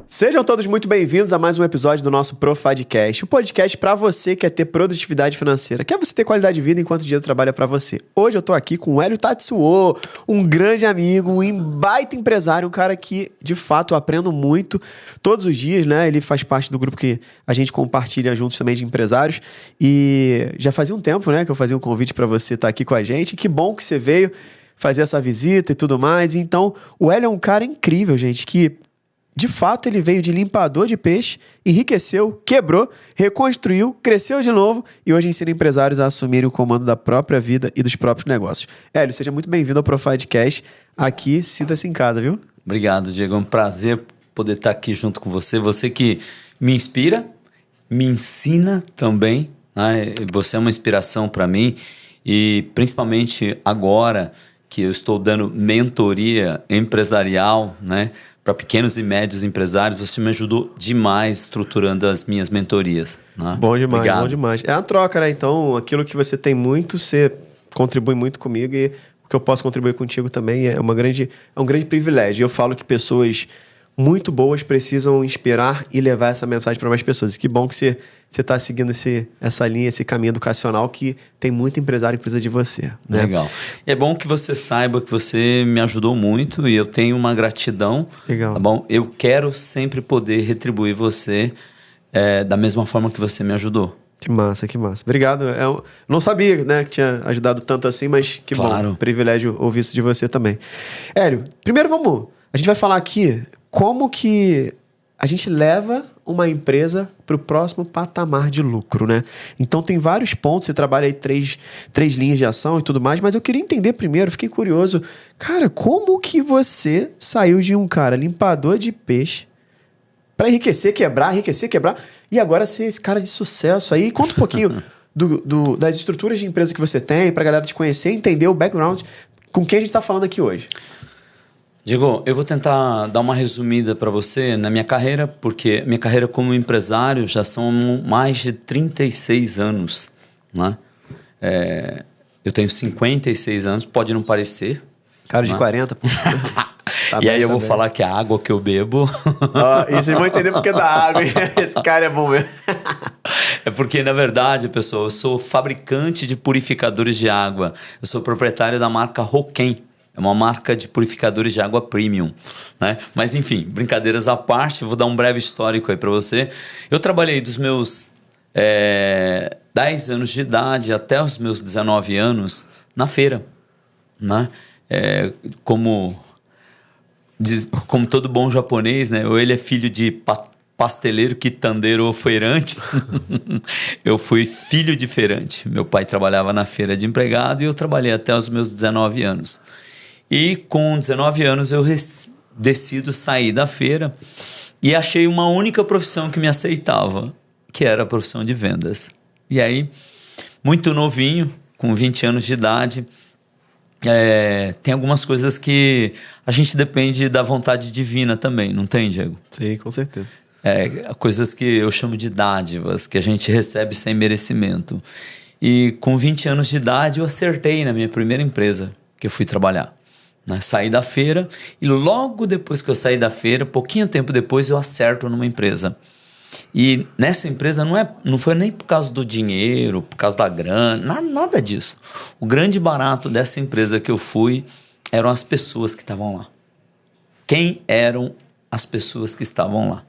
Sejam todos muito bem-vindos a mais um episódio do nosso Profadcast, o podcast para você que quer ter produtividade financeira, quer você ter qualidade de vida enquanto o dinheiro trabalha para você. Hoje eu tô aqui com o Hélio Tatsuo, um grande amigo, um baita empresário, um cara que, de fato, eu aprendo muito todos os dias, né? Ele faz parte do grupo que a gente compartilha juntos também de empresários e já fazia um tempo, né, que eu fazia um convite para você estar aqui com a gente. Que bom que você veio fazer essa visita e tudo mais. Então, o Hélio é um cara incrível, gente, que... De fato, ele veio de limpador de peixe, enriqueceu, quebrou, reconstruiu, cresceu de novo e hoje ensina empresários a assumirem o comando da própria vida e dos próprios negócios. Hélio, seja muito bem-vindo ao Profadcast. Aqui, sinta-se em casa, viu? Obrigado, Diego. É um prazer poder estar aqui junto com você. Você que me inspira, me ensina também, né? Você é uma inspiração para mim e principalmente agora que eu estou dando mentoria empresarial, né? Para pequenos e médios empresários, você me ajudou demais estruturando as minhas mentorias. Né? Bom demais, Obrigado. Bom demais. É uma troca, né? Então, aquilo que você tem muito, você contribui muito comigo e o que eu posso contribuir contigo também é um grande privilégio. Eu falo que pessoas muito boas precisam inspirar e levar essa mensagem para mais pessoas. E que bom que você está seguindo essa linha, esse caminho educacional que tem muito empresário que precisa de você. Né? Legal. E é bom que você saiba que você me ajudou muito e eu tenho uma gratidão. Legal. Tá bom? Eu quero sempre poder retribuir você da mesma forma que você me ajudou. Que massa, que massa. Obrigado. Eu não sabia, né, que tinha ajudado tanto assim, mas que bom. Privilégio ouvir isso de você também. Hélio, primeiro a gente vai falar aqui como que a gente leva uma empresa para o próximo patamar de lucro, né? Então tem vários pontos, você trabalha aí três linhas de ação e tudo mais, mas eu queria entender primeiro, fiquei curioso, cara, como que você saiu de um cara limpador de peixe para enriquecer, quebrar, e agora ser esse cara de sucesso aí? Conta um pouquinho das estruturas de empresa que você tem, para a galera te conhecer, entender o background com quem a gente está falando aqui hoje. Diego, eu vou tentar dar uma resumida para você na minha carreira, porque minha carreira como empresário já são mais de 36 anos. Né? Eu tenho 56 anos, pode não parecer. Cara de 40, pô. E aí eu vou falar que a água que eu bebo... E vocês vão entender porque é da água. Esse cara é bom mesmo. É porque, na verdade, pessoal, eu sou fabricante de purificadores de água. Eu sou proprietário da marca Roquem. É uma marca de purificadores de água premium, né? Mas enfim, brincadeiras à parte, vou dar um breve histórico aí para você. Eu trabalhei dos meus 10 anos de idade até os meus 19 anos na feira, né? Como todo bom japonês, né? Ou ele é filho de pasteleiro, quitandeiro ou feirante. Eu fui filho de feirante. Meu pai trabalhava na feira de empregado e eu trabalhei até os meus 19 anos. E com 19 anos eu decido sair da feira e achei uma única profissão que me aceitava, que era a profissão de vendas. E aí, muito novinho, com 20 anos de idade, tem algumas coisas que a gente depende da vontade divina também, não tem, Diego? Sim, com certeza. Coisas que eu chamo de dádivas, que a gente recebe sem merecimento. E com 20 anos de idade eu acertei na minha primeira empresa que eu fui trabalhar. Né? Saí da feira e logo depois que eu saí da feira, pouquinho tempo depois eu acerto numa empresa. E nessa empresa não foi nem por causa do dinheiro, por causa da grana, nada disso. O grande barato dessa empresa que eu fui eram as pessoas que estavam lá. Quem eram as pessoas que estavam lá?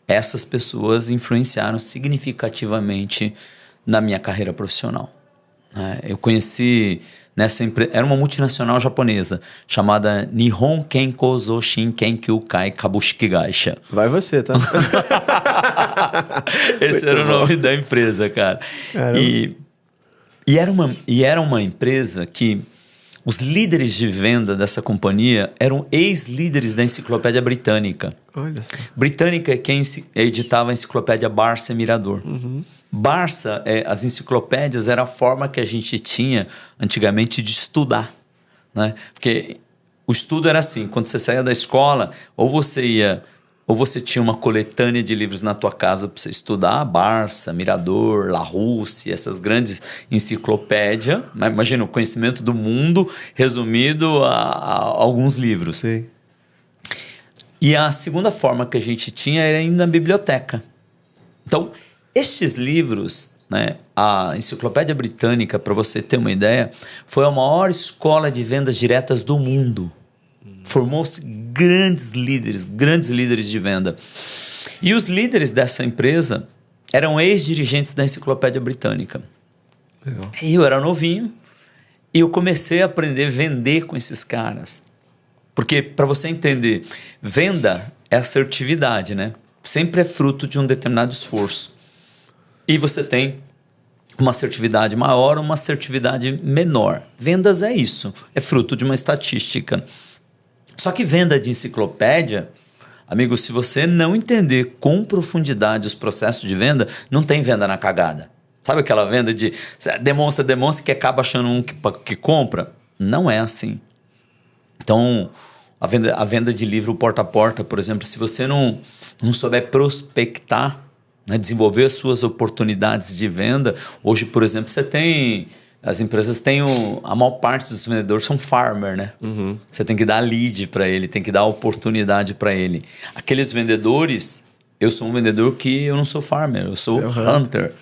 Essas pessoas influenciaram significativamente na minha carreira profissional. Eu conheci nessa empresa, era uma multinacional japonesa chamada Nihon Kenko Zoshin Kenkyu Kai Kabushiki Gaisha. Vai você, tá? Esse era o nome da empresa, cara. E era uma empresa que os líderes de venda dessa companhia eram ex-líderes da Enciclopédia Britânica. Olha só. Britânica é quem editava a Enciclopédia Barça e Mirador. Uhum. Barça, as enciclopédias, era a forma que a gente tinha antigamente de estudar. Né? Porque o estudo era assim, quando você saía da escola, ou você ia ou você tinha uma coletânea de livros na tua casa para você estudar, Barça, Mirador, Larousse, essas grandes enciclopédias. Imagina o conhecimento do mundo resumido a alguns livros. Sim. E a segunda forma que a gente tinha era indo na biblioteca. Então, estes livros, né, a Enciclopédia Britânica, para você ter uma ideia, foi a maior escola de vendas diretas do mundo. Formou-se grandes líderes de venda. E os líderes dessa empresa eram ex-dirigentes da Enciclopédia Britânica. Legal. E eu era novinho e eu comecei a aprender a vender com esses caras. Porque, para você entender, venda é assertividade, né? Sempre é fruto de um determinado esforço. E você tem uma assertividade maior ou uma assertividade menor. Vendas é isso, é fruto de uma estatística. Só que venda de enciclopédia, amigo, se você não entender com profundidade os processos de venda, não tem venda na cagada. Sabe aquela venda de demonstra que acaba achando um que compra? Não é assim. Então, a venda de livro porta a porta, por exemplo, se você não souber prospectar, né, desenvolver as suas oportunidades de venda, hoje, por exemplo, as empresas têm a maior parte dos vendedores são farmer, né? Uhum. Você tem que dar lead para ele, tem que dar oportunidade para ele. Aqueles vendedores, eu sou um vendedor que eu não sou farmer, eu sou hunter.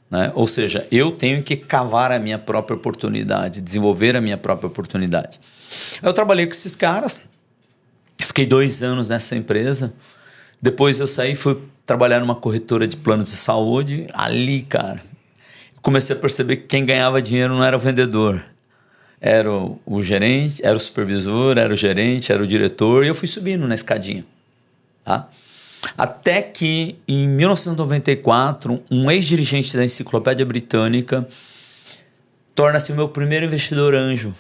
Né? Ou seja, eu tenho que cavar a minha própria oportunidade, desenvolver a minha própria oportunidade. Eu trabalhei com esses caras, fiquei 2 anos nessa empresa, depois eu saí e fui trabalhar numa corretora de planos de saúde. Ali, cara, comecei a perceber que quem ganhava dinheiro não era o vendedor. Era o gerente, era o supervisor, era o gerente, era o diretor. E eu fui subindo na escadinha. Tá? Até que, em 1994, um ex-dirigente da Enciclopédia Britânica torna-se o meu primeiro investidor anjo.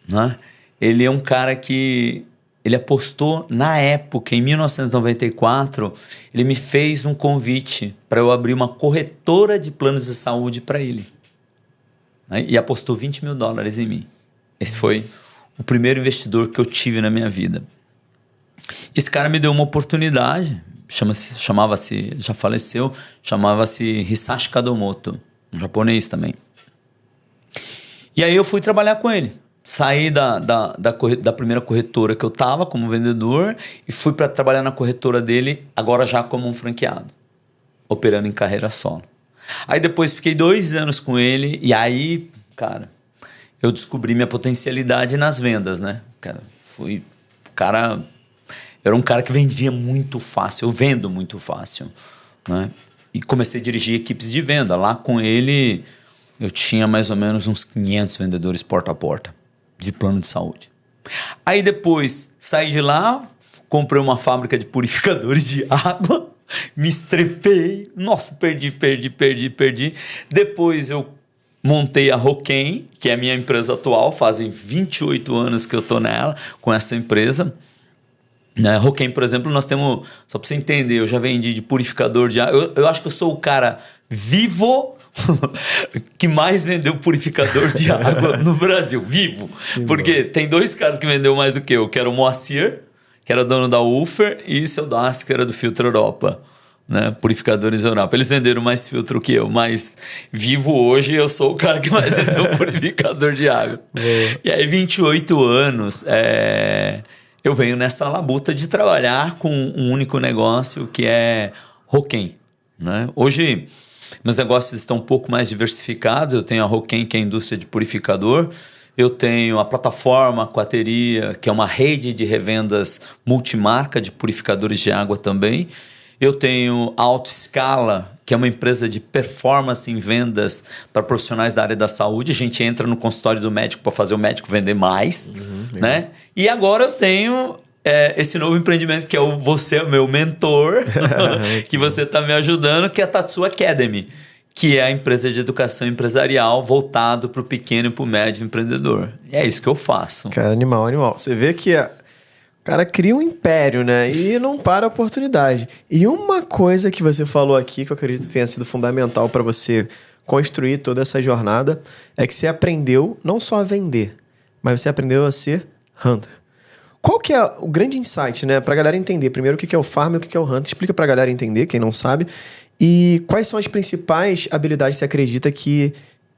Né? Ele é um cara que... Ele apostou na época, em 1994, ele me fez um convite para eu abrir uma corretora de planos de saúde para ele. Né? E apostou $20 mil em mim. Esse foi o primeiro investidor que eu tive na minha vida. Esse cara me deu uma oportunidade, chamava-se, já faleceu, chamava-se Hisashi Kadomoto, um japonês também. E aí eu fui trabalhar com ele. Saí da primeira corretora que eu estava como vendedor e fui para trabalhar na corretora dele, agora já como um franqueado, operando em carreira solo. Aí depois fiquei 2 anos com ele e aí, cara, eu descobri minha potencialidade nas vendas, né? Era um cara que vendia muito fácil, eu vendo muito fácil, né? E comecei a dirigir equipes de venda. Lá com ele, eu tinha mais ou menos uns 500 vendedores porta a porta de plano de saúde. Aí depois saí de lá, comprei uma fábrica de purificadores de água, me estrepei, nossa, perdi. Depois eu montei a Roquem, que é a minha empresa atual, fazem 28 anos que eu tô nela, com essa empresa. Na Roquem, por exemplo, nós temos, só para você entender, eu já vendi de purificador de água, eu acho que eu sou o cara vivo que mais vendeu purificador de água no Brasil, vivo. Porque tem 2 caras que vendeu mais do que eu, que era o Moacir, que era dono da Ufer, e o seu Dassi, que era do Filtro Europa, né? Purificadores Europa. Eles venderam mais filtro que eu, mas vivo hoje eu sou o cara que mais vendeu purificador de água. E aí 28 anos, eu venho nessa labuta de trabalhar com um único negócio que é Roquem, né? Hoje meus negócios estão um pouco mais diversificados. Eu tenho a Roquem, que é a indústria de purificador. Eu tenho a plataforma Aquateria, que é uma rede de revendas multimarca de purificadores de água também. Eu tenho a AutoScala, que é uma empresa de performance em vendas para profissionais da área da saúde. A gente entra no consultório do médico para fazer o médico vender mais. Né? E agora eu tenho esse novo empreendimento que é você é o meu mentor, que você está me ajudando, que é a Tatsu Academy, que é a empresa de educação empresarial voltado para o pequeno e para o médio empreendedor. E é isso que eu faço. Cara, animal. Você vê que o cara cria um império, né? E não para a oportunidade. E uma coisa que você falou aqui, que eu acredito que tenha sido fundamental para você construir toda essa jornada, é que você aprendeu não só a vender, mas você aprendeu a ser hunter. qual que é o grande insight, né? Pra galera entender, primeiro, o que é o farmer, o que é o hunter. Explica pra galera entender, quem não sabe. E quais são as principais habilidades que você acredita que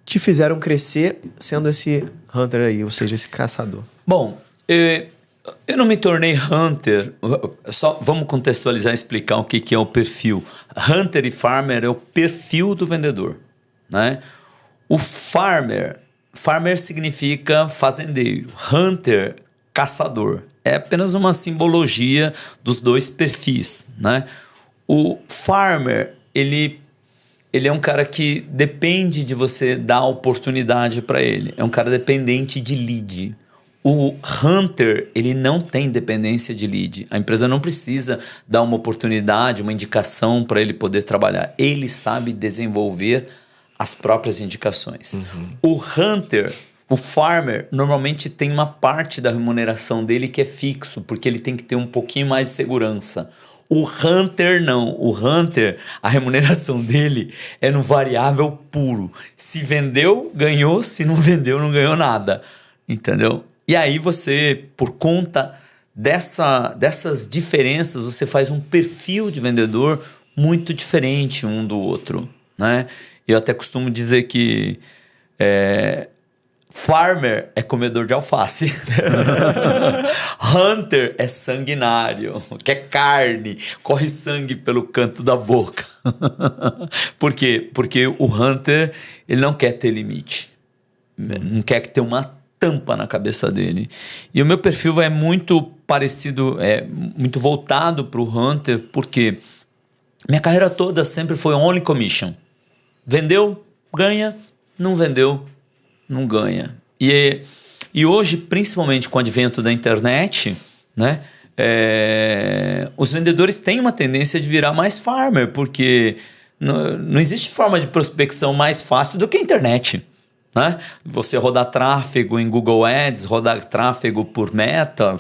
te fizeram crescer sendo esse hunter aí, ou seja, esse caçador? Bom, eu não me tornei hunter, só vamos contextualizar e explicar o que é o perfil. Hunter e farmer é o perfil do vendedor, né? O farmer significa fazendeiro, hunter, caçador. É apenas uma simbologia dos dois perfis, né? O farmer, ele é um cara que depende de você dar oportunidade para ele. É um cara dependente de lead. O hunter, ele não tem dependência de lead. A empresa não precisa dar uma oportunidade, uma indicação para ele poder trabalhar. Ele sabe desenvolver as próprias indicações. O hunter, o farmer, normalmente tem uma parte da remuneração dele que é fixo, porque ele tem que ter um pouquinho mais de segurança. O hunter não. O hunter, a remuneração dele é no variável puro. Se vendeu, ganhou. Se não vendeu, não ganhou nada. Entendeu? E aí você, por conta dessas diferenças, você faz um perfil de vendedor muito diferente um do outro, né? Eu até costumo dizer que farmer é comedor de alface. Hunter é sanguinário, quer carne, corre sangue pelo canto da boca. Por quê? Porque o hunter, ele não quer ter limite. Não quer ter uma tampa na cabeça dele. E o meu perfil é muito parecido, muito voltado para o hunter, porque minha carreira toda sempre foi only commission. Vendeu, ganha. Não vendeu, não ganha. E hoje, principalmente com o advento da internet, né, os vendedores têm uma tendência de virar mais farmer, porque não existe forma de prospecção mais fácil do que a internet. Né? Você rodar tráfego em Google Ads, rodar tráfego por Meta,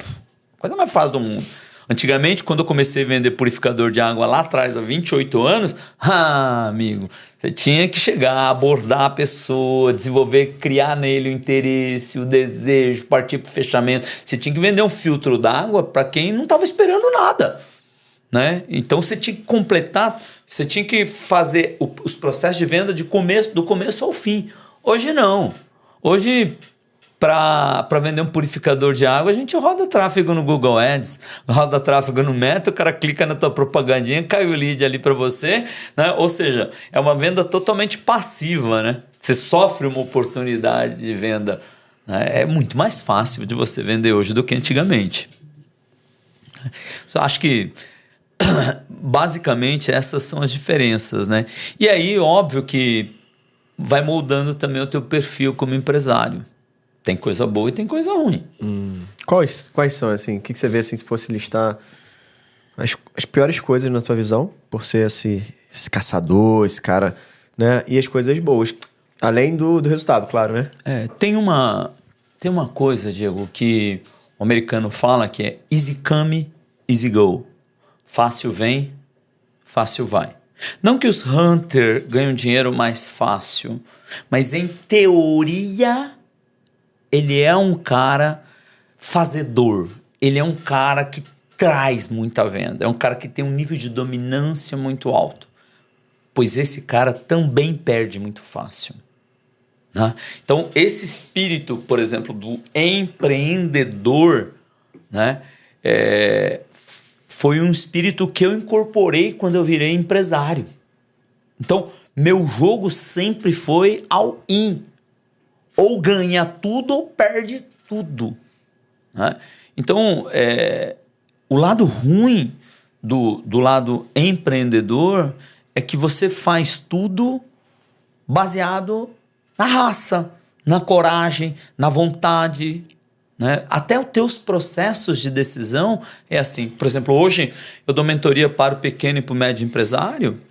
coisa mais fácil do mundo. Antigamente, quando eu comecei a vender purificador de água lá atrás, há 28 anos, amigo, você tinha que chegar, abordar a pessoa, desenvolver, criar nele o interesse, o desejo, partir para o fechamento. Você tinha que vender um filtro d'água para quem não estava esperando nada. Né? Então, você tinha que completar, você tinha que fazer os processos de venda do começo ao fim. Hoje não. Hoje, para vender um purificador de água, a gente roda tráfego no Google Ads, roda tráfego no Meta, o cara clica na tua propagandinha, cai o lead ali para você, né? Ou seja, é uma venda totalmente passiva, né? Você sofre uma oportunidade de venda, né? É muito mais fácil de você vender hoje do que antigamente. Eu acho que basicamente essas são as diferenças, né? E aí, óbvio que vai moldando também o teu perfil como empresário. Tem coisa boa e tem coisa ruim. Quais são, assim? O que você vê, assim, se fosse listar as piores coisas na tua visão, por ser esse caçador, esse cara, né? E as coisas boas. Além do resultado, claro, né? Tem uma coisa, Diego, que o americano fala que é easy come, easy go. Fácil vem, fácil vai. Não que os hunters ganham dinheiro mais fácil, mas em teoria ele é um cara fazedor. Ele é um cara que traz muita venda. É um cara que tem um nível de dominância muito alto. Pois esse cara também perde muito fácil. Né? Então, esse espírito, por exemplo, do empreendedor, né, foi um espírito que eu incorporei quando eu virei empresário. Então, meu jogo sempre foi all-in. Ou ganha tudo ou perde tudo. Né? Então, o lado ruim do lado empreendedor é que você faz tudo baseado na raça, na coragem, na vontade. Né? Até os teus processos de decisão é assim. Por exemplo, hoje eu dou mentoria para o pequeno e para o médio empresário.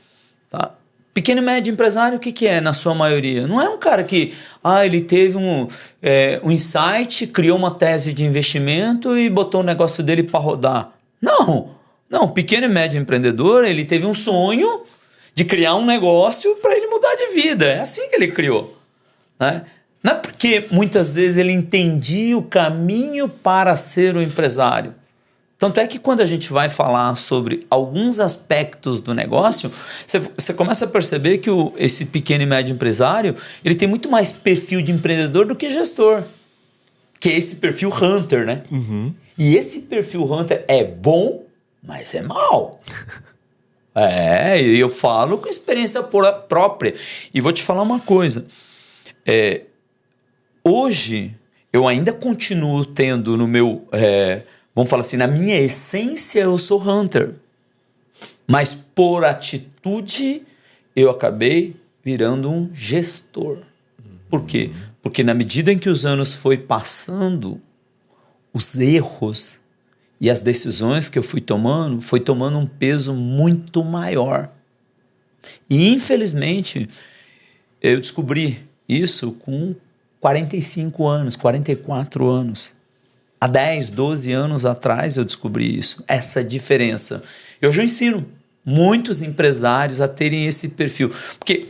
Tá? Pequeno e médio empresário, o que é na sua maioria? Não é um cara que ele teve um insight, criou uma tese de investimento e botou o negócio dele para rodar. Não, pequeno e médio empreendedor, ele teve um sonho de criar um negócio para ele mudar de vida. É assim que ele criou. Né? Não é porque muitas vezes ele entendia o caminho para ser um empresário. Tanto é que quando a gente vai falar sobre alguns aspectos do negócio, você começa a perceber que esse pequeno e médio empresário, ele tem muito mais perfil de empreendedor do que gestor. Que é esse perfil hunter, né? Uhum. E esse perfil hunter é bom, mas é mau. Eu falo com experiência própria. E vou te falar uma coisa. Hoje, eu ainda continuo tendo no meu... vamos falar assim, na minha essência eu sou hunter. Mas por atitude, eu acabei virando um gestor. Por quê? Porque na medida em que os anos foi passando, os erros e as decisões que eu fui tomando, foi tomando um peso muito maior. E infelizmente, eu descobri isso com 45 anos, 44 anos. Há 10, 12 anos atrás eu descobri isso, essa diferença. Eu já ensino muitos empresários a terem esse perfil. Porque,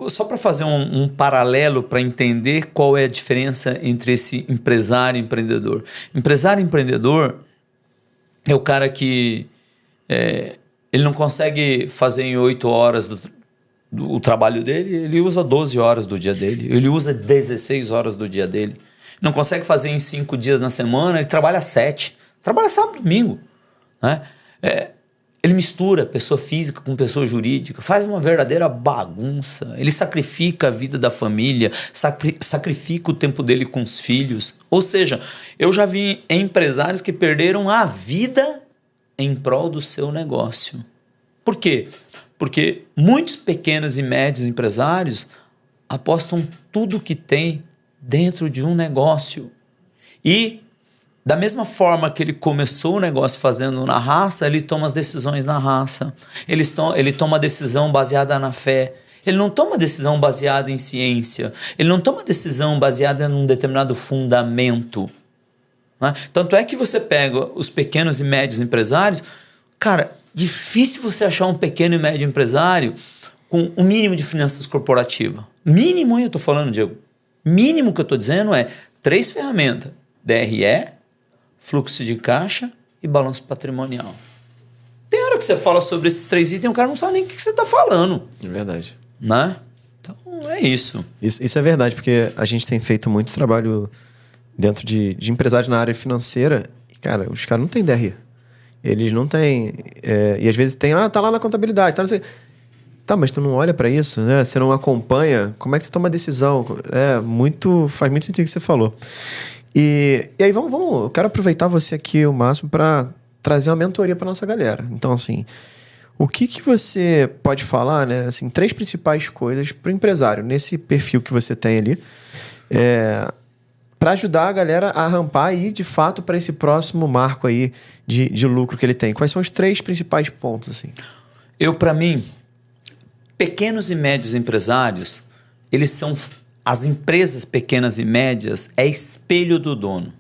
só para fazer um paralelo para entender qual é a diferença entre esse empresário e empreendedor. Empresário e empreendedor é o cara que ele não consegue fazer em 8 horas o trabalho dele, ele usa 12 horas do dia dele, ele usa 16 horas do dia dele. Não consegue fazer em 5 dias na semana, ele trabalha 7. Trabalha sábado e domingo. Né? Ele mistura pessoa física com pessoa jurídica, faz uma verdadeira bagunça. Ele sacrifica a vida da família, sacrifica o tempo dele com os filhos. Ou seja, eu já vi empresários que perderam a vida em prol do seu negócio. Por quê? Porque muitos pequenos e médios empresários apostam tudo que tem dentro de um negócio. E da mesma forma que ele começou o negócio fazendo na raça, ele toma as decisões na raça. Ele toma a decisão baseada na fé. Ele não toma decisão baseada em ciência. Ele não toma decisão baseada num determinado fundamento. Né? Tanto é que você pega os pequenos e médios empresários, cara, difícil você achar um pequeno e médio empresário com o mínimo de finanças corporativas. Mínimo, eu estou falando, Diego. Mínimo que eu estou dizendo é 3 ferramentas: DRE, fluxo de caixa e balanço patrimonial. Tem hora que você fala sobre esses 3 itens e o cara não sabe nem o que você está falando. É verdade. Né? Então, é isso. Isso é verdade, porque a gente tem feito muito trabalho dentro de empresários na área financeira. E, cara, os caras não têm DRE. Eles não têm... e às vezes tem... tá lá na contabilidade, tá, não sei... Tá, mas tu não olha para isso, né? Você não acompanha. Como é que você toma a decisão? Faz muito sentido o que você falou. E aí, vamos... Eu quero aproveitar você aqui o máximo para trazer uma mentoria para nossa galera. Então, assim, o que você pode falar, né? Assim, 3 principais coisas para o empresário, nesse perfil que você tem ali, para ajudar a galera a rampar e ir, de fato, para esse próximo marco aí de lucro que ele tem. Quais são os 3 principais pontos, assim? Para mim... Pequenos e médios empresários, eles são... As empresas pequenas e médias é espelho do dono.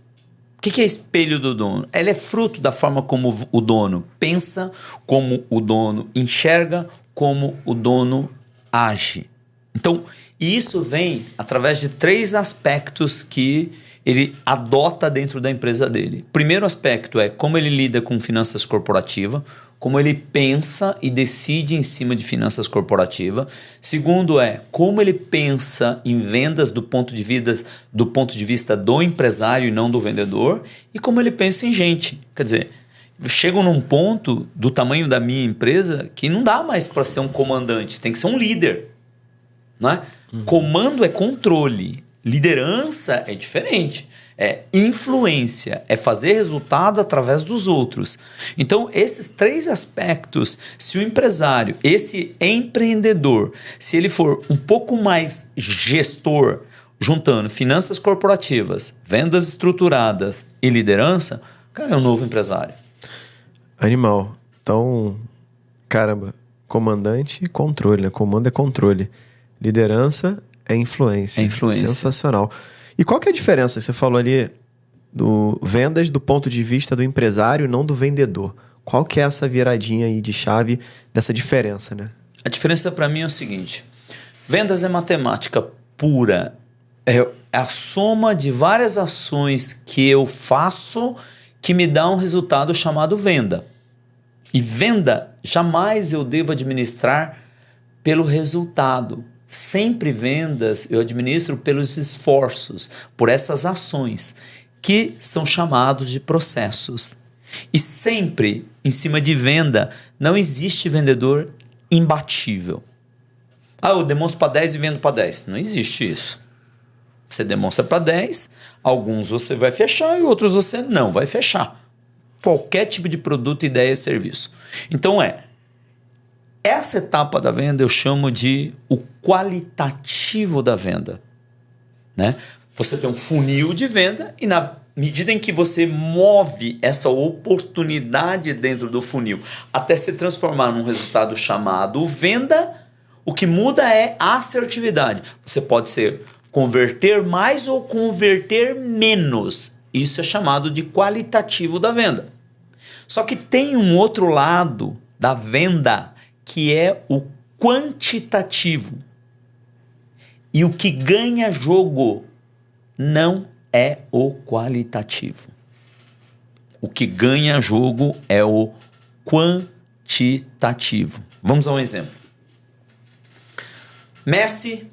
O que é espelho do dono? Ela é fruto da forma como o dono pensa, como o dono enxerga, como o dono age. Então, isso vem através de 3 aspectos que ele adota dentro da empresa dele. Primeiro aspecto é como ele lida com finanças corporativas, como ele pensa e decide em cima de finanças corporativas. Segundo é como ele pensa em vendas do ponto de vista do empresário e não do vendedor. E como ele pensa em gente. Quer dizer, chegam num ponto do tamanho da minha empresa que não dá mais para ser um comandante, tem que ser um líder. Né? Comando é controle, liderança é diferente. É influência, é fazer resultado através dos outros. Então, esses 3 aspectos, se o empresário, esse empreendedor, se ele for um pouco mais gestor, juntando finanças corporativas, vendas estruturadas e liderança, cara, é um novo empresário. Animal. Então, caramba, comandante e controle, né? Comando é controle. Liderança é influência. É influência. Sensacional. E qual que é a diferença? Você falou ali do vendas do ponto de vista do empresário, não do vendedor. Qual que é essa viradinha aí de chave dessa diferença, né? A diferença para mim é o seguinte: vendas é matemática pura. É a soma de várias ações que eu faço que me dá um resultado chamado venda. E venda, jamais eu devo administrar pelo resultado. Sempre vendas eu administro pelos esforços, por essas ações, que são chamados de processos. E sempre, em cima de venda, não existe vendedor imbatível. Eu demonstro para 10 e vendo para 10. Não existe isso. Você demonstra para 10, alguns você vai fechar e outros você não vai fechar. Qualquer tipo de produto, ideia e serviço. Então essa etapa da venda eu chamo de o qualitativo da venda. Né? Você tem um funil de venda e na medida em que você move essa oportunidade dentro do funil até se transformar num resultado chamado venda, o que muda é a assertividade. Você pode ser converter mais ou converter menos. Isso é chamado de qualitativo da venda. Só que tem um outro lado da venda que é o quantitativo. E o que ganha jogo não é o qualitativo. O que ganha jogo é o quantitativo. Vamos a um exemplo. Messi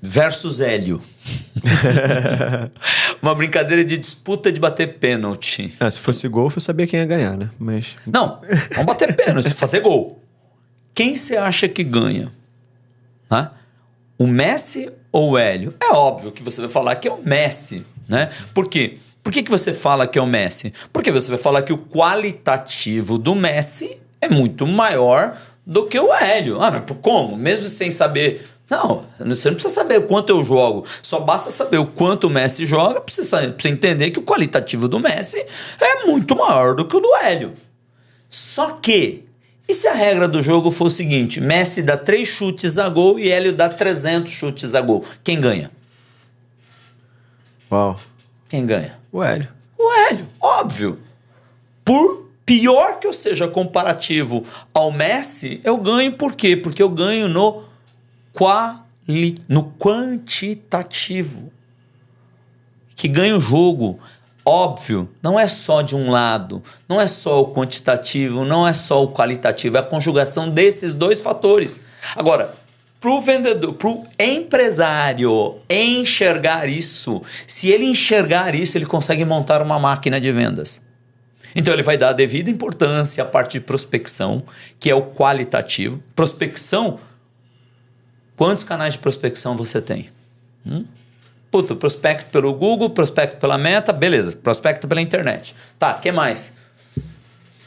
versus Hélio. Uma brincadeira de disputa de bater pênalti. Se fosse gol, eu sabia quem ia ganhar, né? Mas... Não, vamos bater pênalti, fazer gol. Quem você acha que ganha? O Messi ou o Hélio? É óbvio que você vai falar que é o Messi, né? Por quê? Por que você fala que é o Messi? Porque você vai falar que o qualitativo do Messi é muito maior do que o Hélio. Mas como? Mesmo sem saber... Não, você não precisa saber o quanto eu jogo. Só basta saber o quanto o Messi joga para você entender que o qualitativo do Messi é muito maior do que o do Hélio. Só que, e se a regra do jogo for o seguinte, Messi dá 3 chutes a gol e Hélio dá 300 chutes a gol? Quem ganha? Uau. Quem ganha? O Hélio. O Hélio, óbvio. Por pior que eu seja comparativo ao Messi, eu ganho por quê? Porque eu ganho no quantitativo. Que ganha o jogo. Óbvio, não é só de um lado, não é só o quantitativo, não é só o qualitativo, é a conjugação desses dois fatores. Agora, para o vendedor, para o empresário enxergar isso, se ele enxergar isso, ele consegue montar uma máquina de vendas. Então ele vai dar a devida importância à parte de prospecção, que é o qualitativo. Prospecção, quantos canais de prospecção você tem? Prospecto pelo Google, prospecto pela Meta, beleza, prospecto pela internet. Tá, o que mais?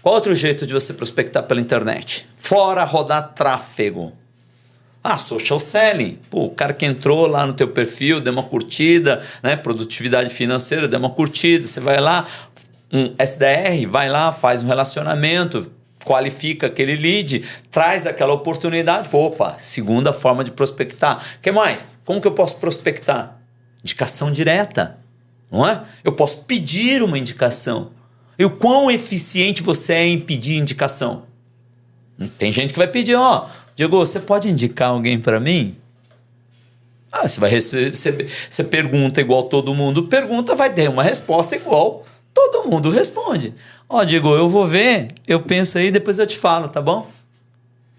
Qual outro jeito de você prospectar pela internet? Fora rodar tráfego. Social selling. O cara que entrou lá no teu perfil, deu uma curtida, né? Produtividade financeira, deu uma curtida, você vai lá, um SDR, vai lá, faz um relacionamento, qualifica aquele lead, traz aquela oportunidade. Segunda forma de prospectar. O que mais? Como que eu posso prospectar? Indicação direta, não é? Eu posso pedir uma indicação. E o quão eficiente você é em pedir indicação? Tem gente que vai pedir, Diego, você pode indicar alguém para mim? Você vai receber, você pergunta igual todo mundo pergunta, vai ter uma resposta igual todo mundo responde. Diego, eu vou ver, eu penso aí, depois eu te falo, tá bom?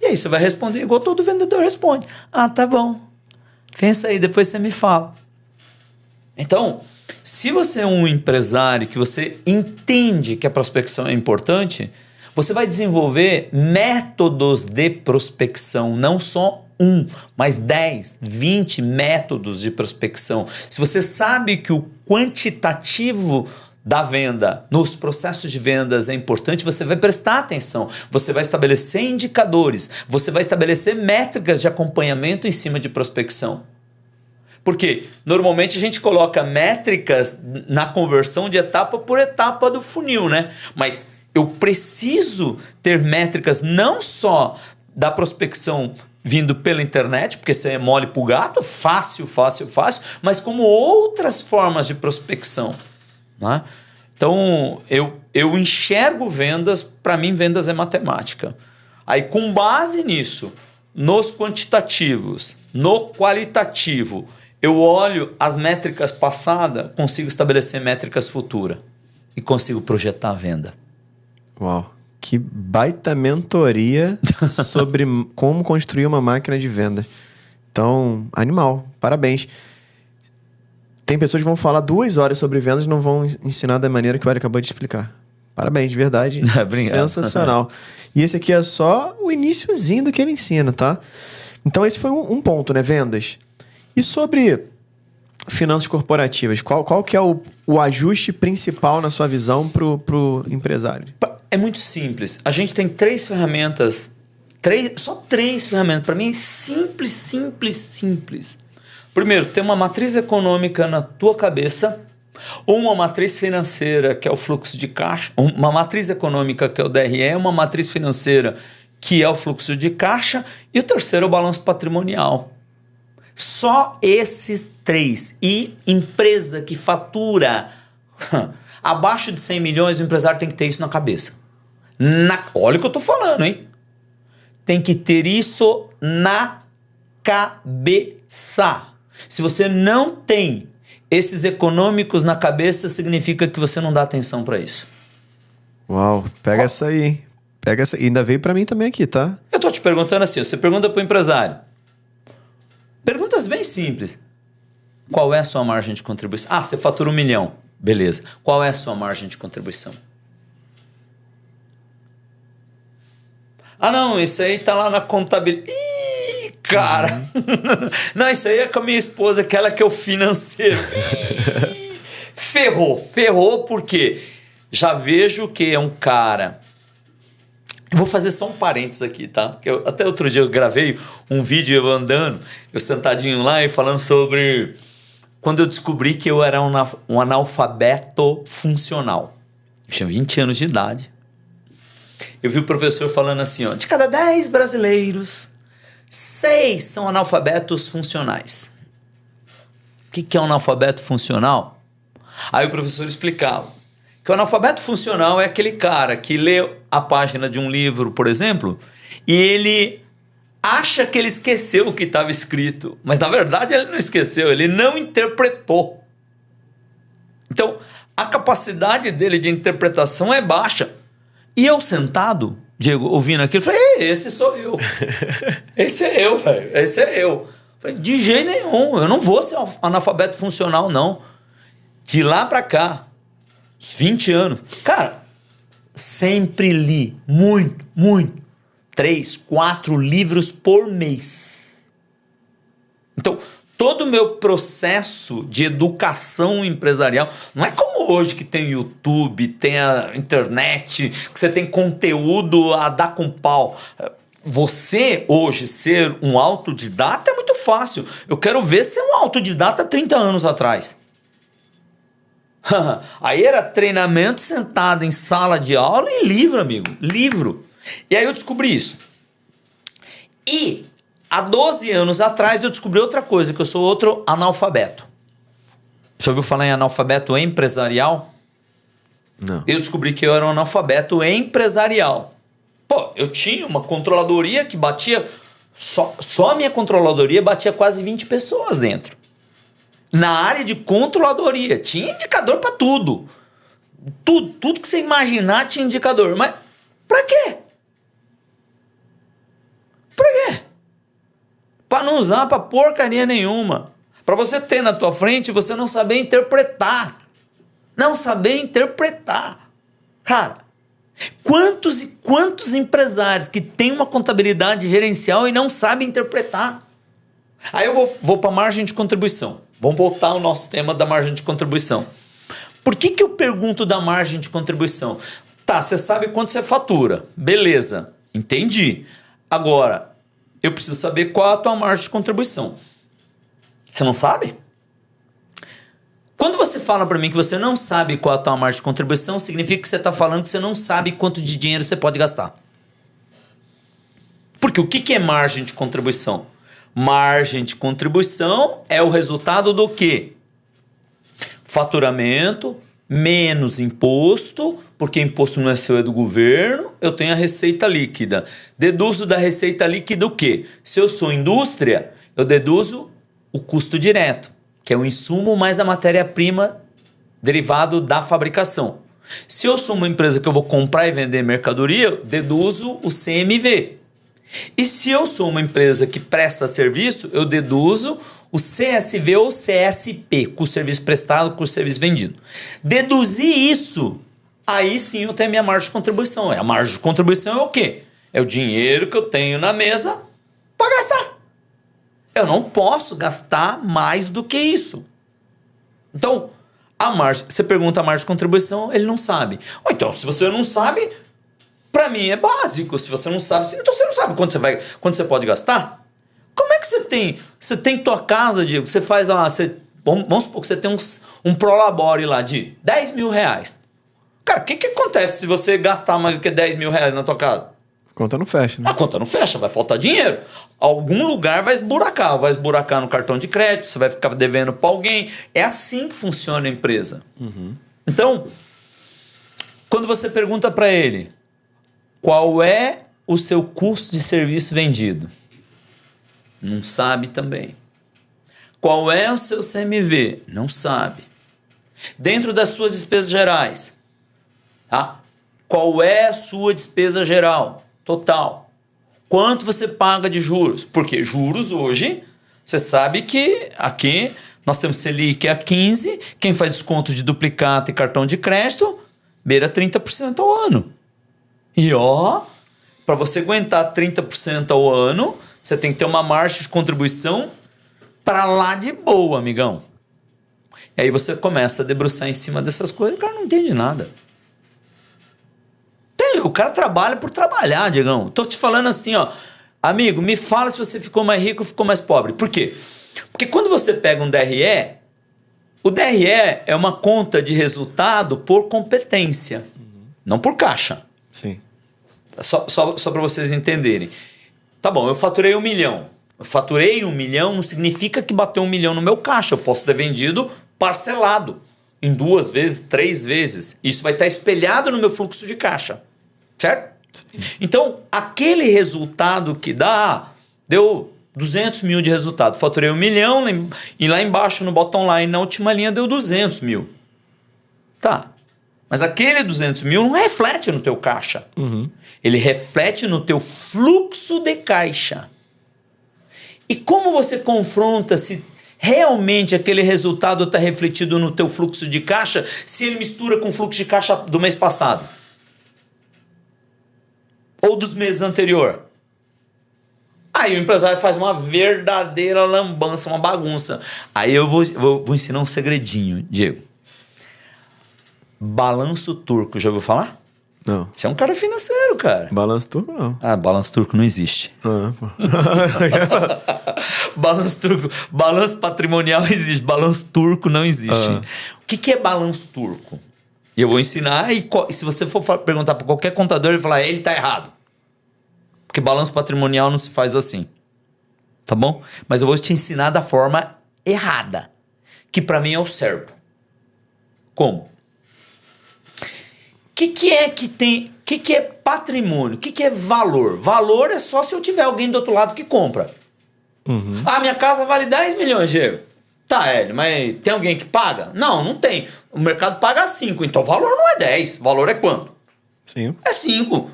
E aí você vai responder igual todo vendedor responde. Tá bom. Pensa aí, depois você me fala. Então, se você é um empresário que você entende que a prospecção é importante, você vai desenvolver métodos de prospecção, não só mas 10, 20 métodos de prospecção. Se você sabe que o quantitativo da venda, nos processos de vendas é importante, você vai prestar atenção, você vai estabelecer indicadores, você vai estabelecer métricas de acompanhamento em cima de prospecção. Porque normalmente a gente coloca métricas na conversão de etapa por etapa do funil, né? Mas eu preciso ter métricas não só da prospecção vindo pela internet, porque você é mole pro gato, fácil, mas como outras formas de prospecção. Né? Então, eu enxergo vendas, para mim vendas é matemática. Aí, com base nisso, nos quantitativos, no qualitativo, Eu olho as métricas passadas, consigo estabelecer métricas futuras e consigo projetar a venda. Uau, que baita mentoria sobre como construir uma máquina de venda. Então, animal, parabéns. Tem pessoas que vão falar 2 horas sobre vendas e não vão ensinar da maneira que o Hélio acabou de explicar. Parabéns, de verdade. Sensacional. E esse aqui é só o iniciozinho do que ele ensina, tá? Então esse foi um ponto, né? Vendas. E sobre finanças corporativas, qual que é o ajuste principal na sua visão pro empresário? É muito simples. A gente tem 3 ferramentas. Só 3 ferramentas. Para mim é simples. Primeiro, tem uma matriz econômica na tua cabeça, ou uma matriz financeira, que é o fluxo de caixa, uma matriz econômica, que é o DRE, uma matriz financeira, que é o fluxo de caixa, e o terceiro é o balanço patrimonial. Só esses 3. E empresa que fatura abaixo de 100 milhões, o empresário tem que ter isso na cabeça. Olha o que eu estou falando, hein? Tem que ter isso na cabeça. Se você não tem esses econômicos na cabeça, significa que você não dá atenção para isso. Uau, pega essa aí, hein? Pega essa. E ainda veio para mim também aqui, tá? Eu tô te perguntando assim, você pergunta pro empresário. Perguntas bem simples. Qual é a sua margem de contribuição? Ah, você fatura 1 milhão. Beleza. Qual é a sua margem de contribuição? Ah, não, isso aí tá lá na contabilidade. Ih, cara. Não, isso aí é com a minha esposa, aquela que é o financeiro. Ferrou porque já vejo que é um cara... Eu vou fazer só um parênteses aqui, tá? Porque até outro dia eu gravei um vídeo eu andando, eu sentadinho lá e falando sobre quando eu descobri que eu era um analfabeto funcional. Eu tinha 20 anos de idade. Eu vi o professor falando assim, ó, de cada 10 brasileiros, 6 são analfabetos funcionais. O que é um analfabeto funcional? Aí o professor explicava que o analfabeto funcional é aquele cara que lê a página de um livro, por exemplo, e ele acha que ele esqueceu o que estava escrito, mas na verdade ele não esqueceu, ele não interpretou. Então, a capacidade dele de interpretação é baixa. E eu sentado, Diego, ouvindo aquilo, falei, esse sou eu. Esse é eu, velho. Esse é eu. Falei, de jeito nenhum, eu não vou ser analfabeto funcional, não. De lá pra cá, uns 20 anos, cara, sempre li muito, 3, 4 livros por mês. Então, todo o meu processo de educação empresarial, não é como hoje que tem YouTube, tem a internet, que você tem conteúdo a dar com pau. Você hoje ser um autodidata é muito fácil. Eu quero ver ser um autodidata 30 anos atrás. Aí era treinamento sentado em sala de aula e livro, amigo. Livro. E aí eu descobri isso. E há 12 anos atrás eu descobri outra coisa, que eu sou outro analfabeto. Você ouviu falar em analfabeto empresarial? Não. Eu descobri que eu era um analfabeto empresarial. Pô, eu tinha uma controladoria que batia... Só a minha controladoria batia quase 20 pessoas dentro. Na área de controladoria. Tinha indicador para tudo. Tudo que você imaginar tinha indicador. Mas pra quê? Pra quê? Pra não usar pra porcaria nenhuma. Pra você ter na tua frente e você não saber interpretar. Não saber interpretar. Cara, quantos e quantos empresários que têm uma contabilidade gerencial e não sabem interpretar? Aí eu vou pra margem de contribuição. Vamos voltar ao nosso tema da margem de contribuição. Por que eu pergunto da margem de contribuição? Tá, você sabe quanto você fatura. Beleza, entendi. Agora, eu preciso saber qual é a tua margem de contribuição. Você não sabe? Quando você fala para mim que você não sabe qual é a tua margem de contribuição, significa que você está falando que você não sabe quanto de dinheiro você pode gastar. Porque o que é margem de contribuição? Margem de contribuição é o resultado do quê? Faturamento menos imposto, porque imposto não é seu, é do governo. Eu tenho a receita líquida. Deduzo da receita líquida o quê? Se eu sou indústria, eu deduzo o custo direto, que é o insumo mais a matéria-prima derivado da fabricação. Se eu sou uma empresa que eu vou comprar e vender mercadoria, eu deduzo o CMV. E se eu sou uma empresa que presta serviço, eu deduzo o CSV ou CSP, custo serviço prestado, custo serviço vendido. Deduzir isso, aí sim eu tenho a minha margem de contribuição. A margem de contribuição é o quê? É o dinheiro que eu tenho na mesa para gastar. Eu não posso gastar mais do que isso. Então, a margem, você pergunta a margem de contribuição, ele não sabe. Ou então, se você não sabe, para mim é básico. Se você não sabe, então você não sabe quanto você pode gastar? Como é que você tem? Você tem tua casa, Diego, você faz lá, vamos supor que você tem um prolabore lá de 10 mil reais. Cara, o que acontece se você gastar mais do que 10 mil reais na tua casa? A conta não fecha, né? A conta não fecha, vai faltar dinheiro. Algum lugar vai esburacar no cartão de crédito, você vai ficar devendo para alguém. É assim que funciona a empresa. Uhum. Então, quando você pergunta para ele qual é o seu custo de serviço vendido, não sabe também. Qual é o seu CMV? Não sabe. Dentro das suas despesas gerais, tá? Qual é a sua despesa geral total? Quanto você paga de juros? Porque juros hoje, você sabe que aqui nós temos Selic a 15%, quem faz desconto de duplicata e cartão de crédito, beira 30% ao ano. E ó, para você aguentar 30% ao ano, você tem que ter uma margem de contribuição para lá de boa, amigão. E aí você começa a debruçar em cima dessas coisas, o cara não entende nada. O cara trabalha por trabalhar, Diegão. Tô te falando assim, ó. Amigo, me fala se você ficou mais rico ou ficou mais pobre. Por quê? Porque quando você pega um DRE, o DRE é uma conta de resultado por competência, não por caixa. Sim. Só para vocês entenderem. Tá bom, eu faturei 1 milhão. Eu faturei 1 milhão não significa que bateu 1 milhão no meu caixa. Eu posso ter vendido parcelado em 2 vezes, 3 vezes. Isso vai estar espelhado no meu fluxo de caixa. Certo? Sim. Então, aquele resultado que deu 200 mil de resultado. Faturei 1 milhão e lá embaixo no bottom line, na última linha, deu 200 mil. Tá. Mas aquele 200 mil não reflete no teu caixa. Uhum. Ele reflete no teu fluxo de caixa. E como você confronta se realmente aquele resultado está refletido no teu fluxo de caixa se ele mistura com o fluxo de caixa do mês passado? Ou dos meses anteriores? Aí o empresário faz uma verdadeira lambança, uma bagunça. Aí eu vou ensinar um segredinho, Diego. Balanço turco, já ouviu falar? Não. Você é um cara financeiro, cara. Balanço turco, não. Balanço turco não existe. Balanço patrimonial existe, balanço turco não existe. O que é balanço turco? E eu vou ensinar, e se você for perguntar para qualquer contador, ele vai falar, ele tá errado. Porque balanço patrimonial não se faz assim. Tá bom? Mas eu vou te ensinar da forma errada. Que para mim é o certo. Como? O que é patrimônio? O que é valor? Valor é só se eu tiver alguém do outro lado que compra. Uhum. Minha casa vale 10 milhões, Diego. Tá, Hélio, mas tem alguém que paga? Não tem. O mercado paga 5, então o valor não é 10. O valor é quanto? 5. É 5.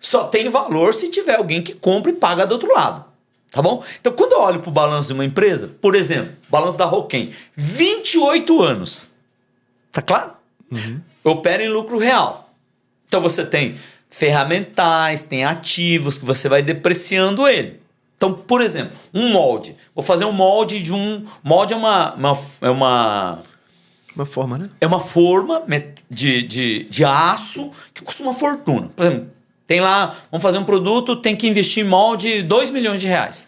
Só tem valor se tiver alguém que compra e paga do outro lado. Tá bom? Então, quando eu olho para o balanço de uma empresa, por exemplo, balanço da Roquem, 28 anos. Tá claro? Uhum. Opera em lucro real. Então, você tem ferramentais, tem ativos que você vai depreciando ele. Então, por exemplo, um molde. Vou fazer um molde de um... Molde é uma forma, né? É uma forma de aço que custa uma fortuna. Por exemplo, tem lá, vamos fazer um produto, tem que investir em molde 2 milhões de reais.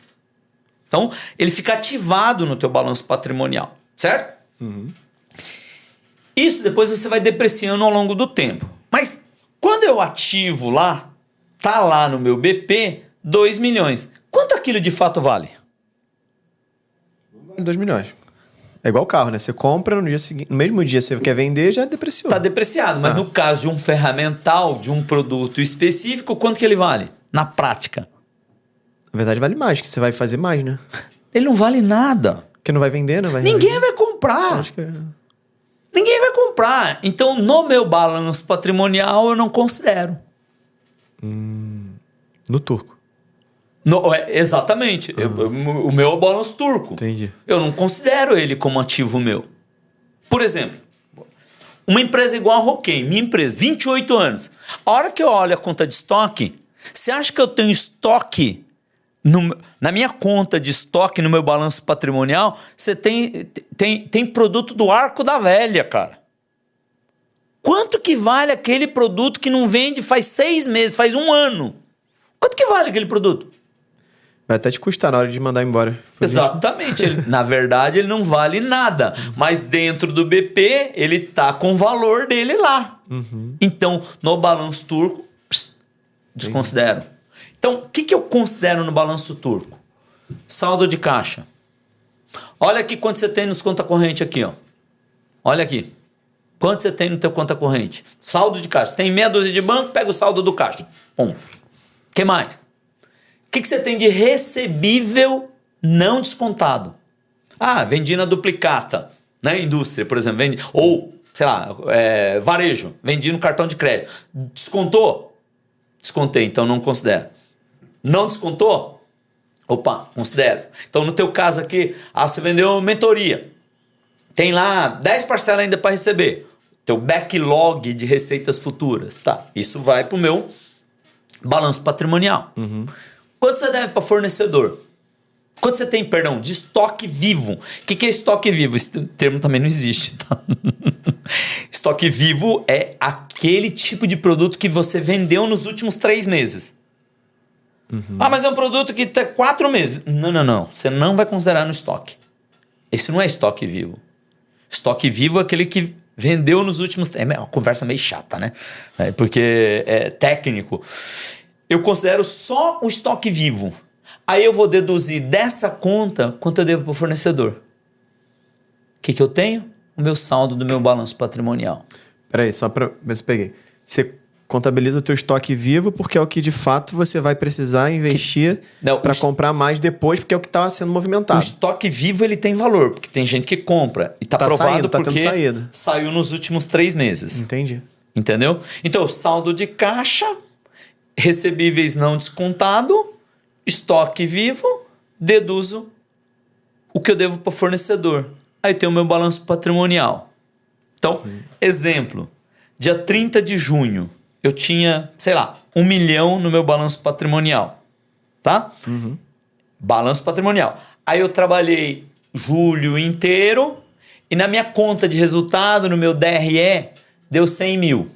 Então, ele fica ativado no teu balanço patrimonial, certo? Uhum. Isso depois você vai depreciando ao longo do tempo. Mas quando eu ativo lá, tá lá no meu BP, 2 milhões. Quanto aquilo de fato vale? 2 milhões. É igual o carro, né? Você compra no dia seguinte, no mesmo dia você quer vender, já depreciou. Tá depreciado, mas no caso de um ferramental, de um produto específico, quanto que ele vale? Na prática. Na verdade vale mais, que você vai fazer mais, né? Ele não vale nada. Porque não vai vender, não vai Ninguém vai comprar. Acho que... Ninguém vai comprar. Então, no meu balanço patrimonial, eu não considero. No turco. Exatamente. O meu é o balanço turco. Entendi. Eu não considero ele como ativo meu. Por exemplo, uma empresa igual a Roquem, minha empresa, 28 anos. A hora que eu olho a conta de estoque, você acha que eu tenho estoque na minha conta de estoque, no meu balanço patrimonial, você tem produto do Arco da Velha, cara. Quanto que vale aquele produto que não vende faz 6 meses, faz 1 ano? Quanto que vale aquele produto? Vai até te custar na hora de mandar embora. Exatamente. Na verdade, ele não vale nada. Mas dentro do BP, ele tá com o valor dele lá. Então, no balanço turco, desconsidero. Então, o que eu considero no balanço turco? Saldo de caixa. Olha aqui quanto você tem nos conta corrente aqui, ó. Olha aqui. Quanto você tem no teu conta corrente? Saldo de caixa. Tem meia dúzia de banco, pega o saldo do caixa. Bom. O que mais? O que você tem de recebível não descontado? Ah, vendi na duplicata, na indústria, por exemplo. Ou, sei lá, varejo. Vendi no cartão de crédito. Descontou? Descontei, então não considero. Não descontou? Opa, considero. Então, no teu caso aqui, você vendeu mentoria. Tem lá 10 parcelas ainda para receber. Teu backlog de receitas futuras. Tá, isso vai para o meu balanço patrimonial. Quanto você deve para fornecedor? Quanto você tem, perdão, de estoque vivo? O que é estoque vivo? Esse termo também não existe, tá? Estoque vivo é aquele tipo de produto que você vendeu nos últimos 3 meses. Ah, mas é um produto que tem 4 meses. Não. Você não vai considerar no estoque. Esse não é estoque vivo. Estoque vivo é aquele que vendeu nos últimos... É uma conversa meio chata, né? Porque é técnico. Eu considero só o estoque vivo. Aí eu vou deduzir dessa conta quanto eu devo para o fornecedor. O que eu tenho? O meu saldo do meu balanço patrimonial. Peraí, só para ver se peguei. Você contabiliza o teu estoque vivo porque é o que de fato você vai precisar investir para comprar mais depois, porque é o que está sendo movimentado. O estoque vivo ele tem valor, porque tem gente que compra. E está provado saindo, porque tendo saída. Saiu nos últimos 3 meses. Entendi. Entendeu? Então, saldo de caixa, recebíveis não descontado, estoque vivo, deduzo o que eu devo para o fornecedor. Aí tem o meu balanço patrimonial. Então, exemplo, dia 30 de junho, eu tinha, sei lá, 1 milhão no meu balanço patrimonial, tá? Balanço patrimonial. Aí eu trabalhei julho inteiro e na minha conta de resultado, no meu DRE, deu 100 mil.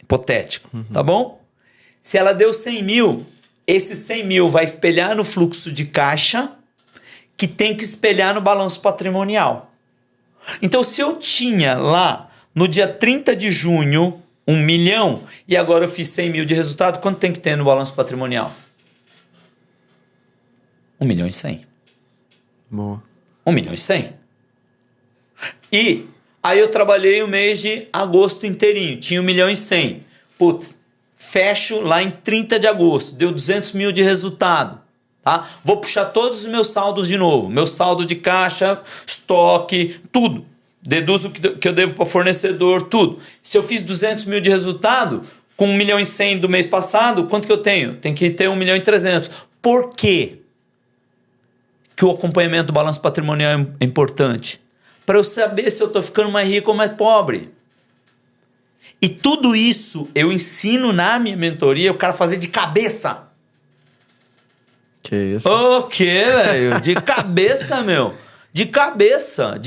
Hipotético, tá bom? Se ela deu 100 mil, esse 100 mil vai espelhar no fluxo de caixa que tem que espelhar no balanço patrimonial. Então, se eu tinha lá no dia 30 de junho 1 milhão e agora eu fiz 100 mil de resultado, quanto tem que ter no balanço patrimonial? 1 milhão e 100. Boa. 1 milhão e 100. E aí eu trabalhei o mês de agosto inteirinho, tinha 1 milhão e 100. Putz, fecho lá em 30 de agosto, deu 200 mil de resultado. Tá? Vou puxar todos os meus saldos de novo. Meu saldo de caixa, estoque, tudo. Deduzo o que eu devo para fornecedor, tudo. Se eu fiz 200 mil de resultado, com 1 milhão e 100 do mês passado, quanto que eu tenho? Tem que ter 1 milhão e 300. Por quê que o acompanhamento do balanço patrimonial é importante? Para eu saber se eu estou ficando mais rico ou mais pobre. E tudo isso eu ensino na minha mentoria o cara fazer de cabeça. Que isso? O quê, velho? De cabeça, meu. De cabeça.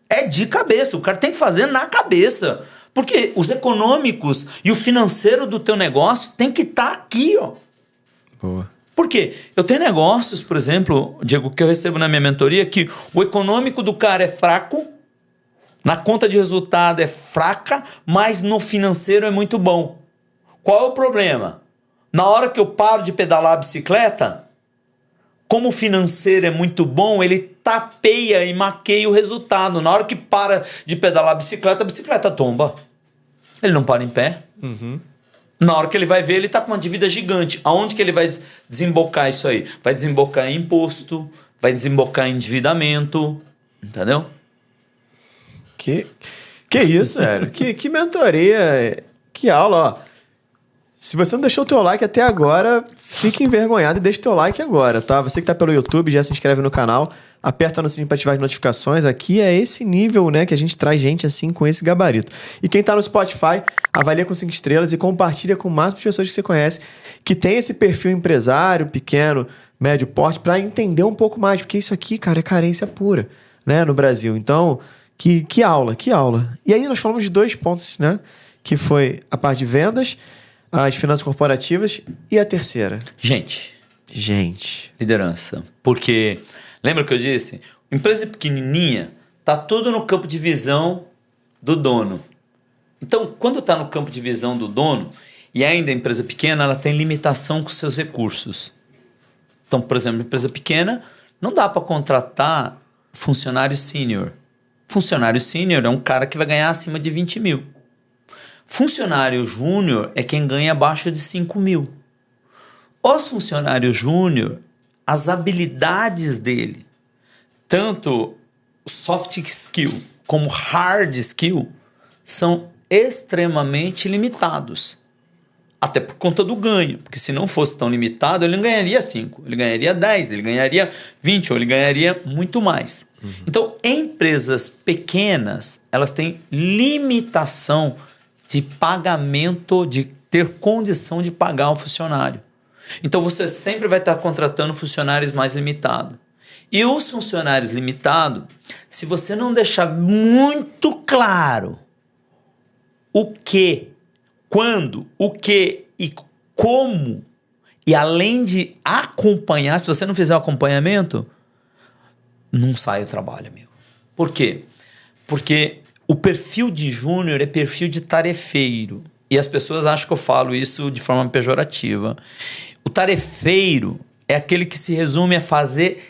É de cabeça. O cara tem que fazer na cabeça. Porque os econômicos e o financeiro do teu negócio tem que estar aqui, ó. Boa. Por quê? Eu tenho negócios, por exemplo, Diego, que eu recebo na minha mentoria, que o econômico do cara é fraco, na conta de resultado é fraca, mas no financeiro é muito bom. Qual é o problema? Na hora que eu paro de pedalar a bicicleta, como o financeiro é muito bom, ele tapeia e maqueia o resultado. Na hora que para de pedalar a bicicleta tomba. Ele não para em pé. Na hora que ele vai ver, ele está com uma dívida gigante. Aonde que ele vai desembocar isso aí? Vai desembocar em imposto, vai desembocar em endividamento, entendeu? Que isso, velho? Que mentoria, que aula, ó. Se você não deixou o teu like até agora, fique envergonhado e deixa o teu like agora, tá? Você que tá pelo YouTube, já se inscreve no canal, aperta no sininho para ativar as notificações. Aqui é esse nível, né, que a gente traz gente assim com esse gabarito. E quem tá no Spotify, avalia com 5 estrelas e compartilha com o máximo de pessoas que você conhece que tem esse perfil empresário, pequeno, médio porte, para entender um pouco mais, porque isso aqui, cara, é carência pura, né, no Brasil. Então, que aula, que aula. E aí nós falamos de 2 pontos, né, que foi a parte de vendas, as finanças corporativas e a terceira. Gente. Liderança. Porque, lembra que eu disse? Empresa pequenininha, tá tudo no campo de visão do dono. Então, quando tá no campo de visão do dono, e ainda a empresa pequena, ela tem limitação com seus recursos. Então, por exemplo, empresa pequena, não dá para contratar funcionário sênior. Funcionário sênior é um cara que vai ganhar acima de 20 mil. Funcionário júnior é quem ganha abaixo de 5 mil. Os funcionários júnior, as habilidades dele, tanto soft skill como hard skill, são extremamente limitados. Até por conta do ganho, porque se não fosse tão limitado, ele não ganharia 5, ele ganharia 10, ele ganharia 20, ou ele ganharia muito mais. Então, empresas pequenas, elas têm limitação de pagamento, de ter condição de pagar o funcionário. Então, você sempre vai estar contratando funcionários mais limitados. E os funcionários limitados, se você não deixar muito claro o que, quando, o que e como, e além de acompanhar, se você não fizer o acompanhamento, não sai o trabalho, amigo. Por quê? Porque o perfil de júnior é perfil de tarefeiro. E as pessoas acham que eu falo isso de forma pejorativa. O tarefeiro é aquele que se resume a fazer...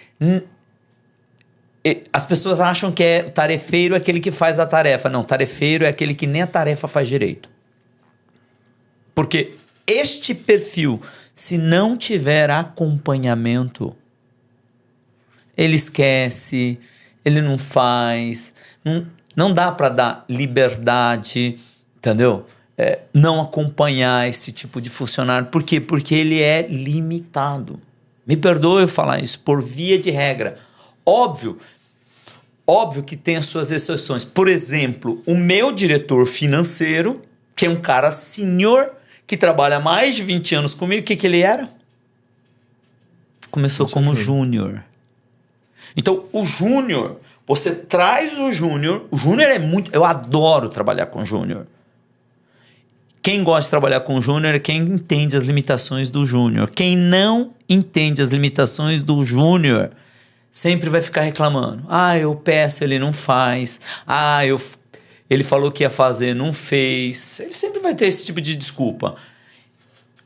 As pessoas acham que o tarefeiro é aquele que faz a tarefa. Não, tarefeiro é aquele que nem a tarefa faz direito. Porque este perfil, se não tiver acompanhamento, ele esquece, ele não faz... Não dá para dar liberdade, entendeu? Não acompanhar esse tipo de funcionário. Por quê? Porque ele é limitado. Me perdoe eu falar isso, por via de regra. Óbvio que tem as suas exceções. Por exemplo, o meu diretor financeiro, que é um cara sênior, que trabalha mais de 20 anos comigo, o que ele era? Começou como júnior. Então, o júnior... Você traz o júnior é muito... Eu adoro trabalhar com júnior. Quem gosta de trabalhar com júnior é quem entende as limitações do júnior. Quem não entende as limitações do júnior sempre vai ficar reclamando. Eu peço, ele não faz. Ele falou que ia fazer, não fez. Ele sempre vai ter esse tipo de desculpa.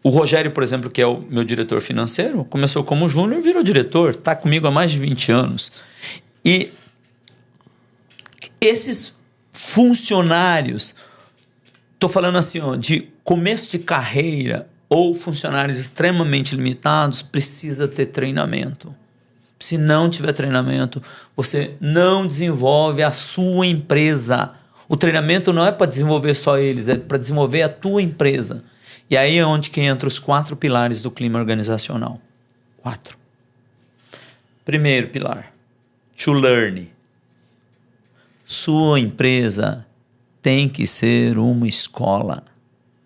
O Rogério, por exemplo, que é o meu diretor financeiro, começou como júnior e virou diretor. Está comigo há mais de 20 anos. E... esses funcionários, estou falando assim, de começo de carreira ou funcionários extremamente limitados, precisa ter treinamento. Se não tiver treinamento, você não desenvolve a sua empresa. O treinamento não é para desenvolver só eles, é para desenvolver a tua empresa. E aí é onde que entra os 4 pilares do clima organizacional. 4. Primeiro pilar, to learn. Sua empresa tem que ser uma escola.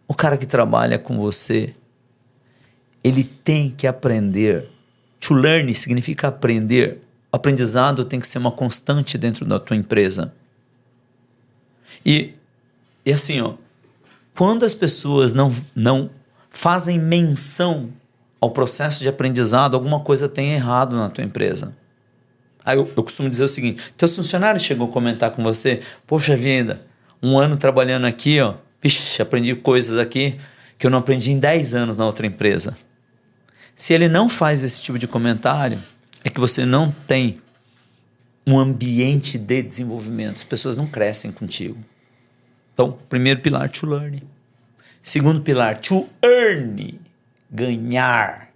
O cara que trabalha com você, ele tem que aprender. To learn significa aprender. O aprendizado tem que ser uma constante dentro da tua empresa. E assim, quando as pessoas não fazem menção ao processo de aprendizado, alguma coisa tem errado na tua empresa. Aí eu costumo dizer o seguinte: teus funcionários chegam a comentar com você, poxa vida, 1 ano trabalhando aqui, vixe, aprendi coisas aqui que eu não aprendi em 10 anos na outra empresa. Se ele não faz esse tipo de comentário, é que você não tem um ambiente de desenvolvimento. As pessoas não crescem contigo. Então, primeiro pilar, to learn. Segundo pilar, to earn. Ganhar,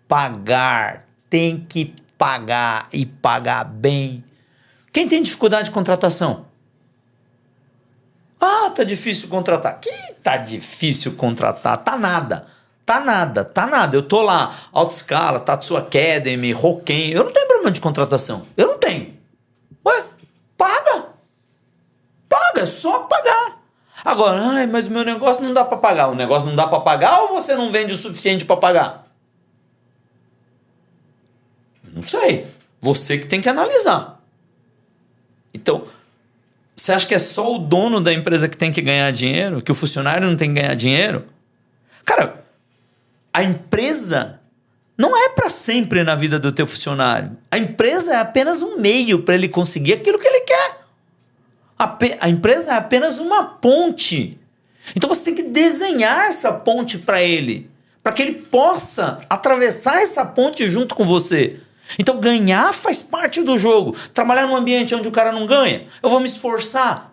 pagar, tem que pagar e pagar bem. Quem tem dificuldade de contratação? Ah, tá difícil contratar. Que tá difícil contratar? Tá nada. Eu tô lá, Autoscala, Tatsu Academy, Roken. Eu não tenho problema de contratação. Eu não tenho. Ué, paga. É só pagar. Agora, mas o meu negócio não dá para pagar. O negócio não dá para pagar ou você não vende o suficiente para pagar? Não sei. Você que tem que analisar. Então, você acha que é só o dono da empresa que tem que ganhar dinheiro? Que o funcionário não tem que ganhar dinheiro? Cara, a empresa não é para sempre na vida do teu funcionário. A empresa é apenas um meio para ele conseguir aquilo que ele quer. A empresa é apenas uma ponte. Então você tem que desenhar essa ponte para ele, para que ele possa atravessar essa ponte junto com você. Então ganhar faz parte do jogo. Trabalhar num ambiente onde o cara não ganha, eu vou me esforçar.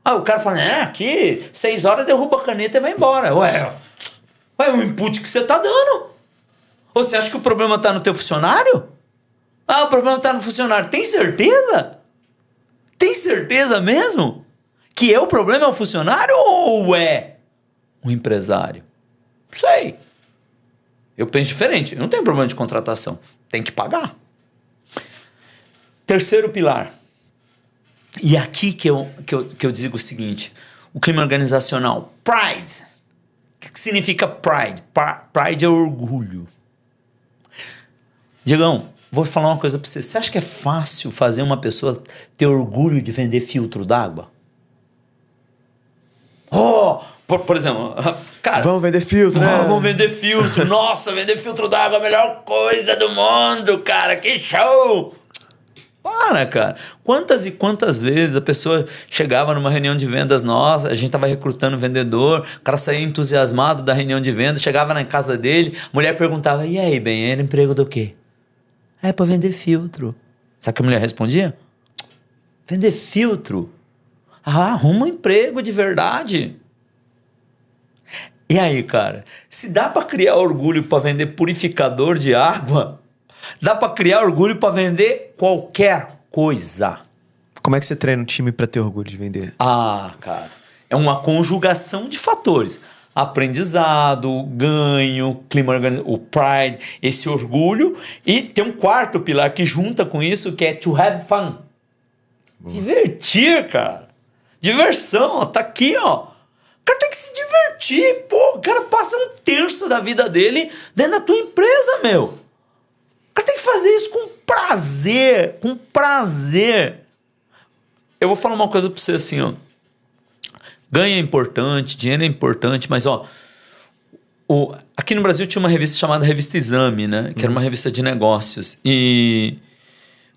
O cara fala, aqui 6 horas derruba a caneta e vai embora. Ué, o input que você tá dando. Ou você acha que o problema tá no teu funcionário? O problema tá no funcionário. Tem certeza? Tem certeza mesmo? Que o problema é o funcionário ou é o empresário? Não sei. Eu penso diferente. Eu não tenho problema de contratação. Tem que pagar. Terceiro pilar. E aqui que eu digo o seguinte. O clima organizacional. Pride. O que significa pride? Pride é orgulho. Diegão, vou falar uma coisa para você. Você acha que é fácil fazer uma pessoa ter orgulho de vender filtro d'água? Por exemplo, cara... Vamos vender filtro, né? Vamos vender filtro. Nossa, vender filtro d'água é a melhor coisa do mundo, cara. Que show! Para, cara. Quantas e quantas vezes a pessoa chegava numa reunião de vendas nossa, a gente tava recrutando vendedor, o cara saía entusiasmado da reunião de vendas, chegava na casa dele, a mulher perguntava, e aí, bem, era emprego do quê? É para vender filtro. Sabe o que a mulher respondia? Vender filtro? Arruma um emprego de verdade. E aí, cara, se dá para criar orgulho para vender purificador de água, dá para criar orgulho para vender qualquer coisa. Como é que você treina um time para ter orgulho de vender? Cara, é uma conjugação de fatores. Aprendizado, ganho, clima organizado, o pride, esse orgulho. E tem um quarto pilar que junta com isso, que é to have fun. Boa. Divertir, cara. Diversão, tá aqui, ó. O cara tem que se divertir, pô. O cara passa 1/3 da vida dele dentro da tua empresa, meu. O cara tem que fazer isso com prazer, Eu vou falar uma coisa pra você assim, ó. Ganho é importante, dinheiro é importante, mas aqui no Brasil tinha uma revista chamada Revista Exame, né? Que era uma revista de negócios. E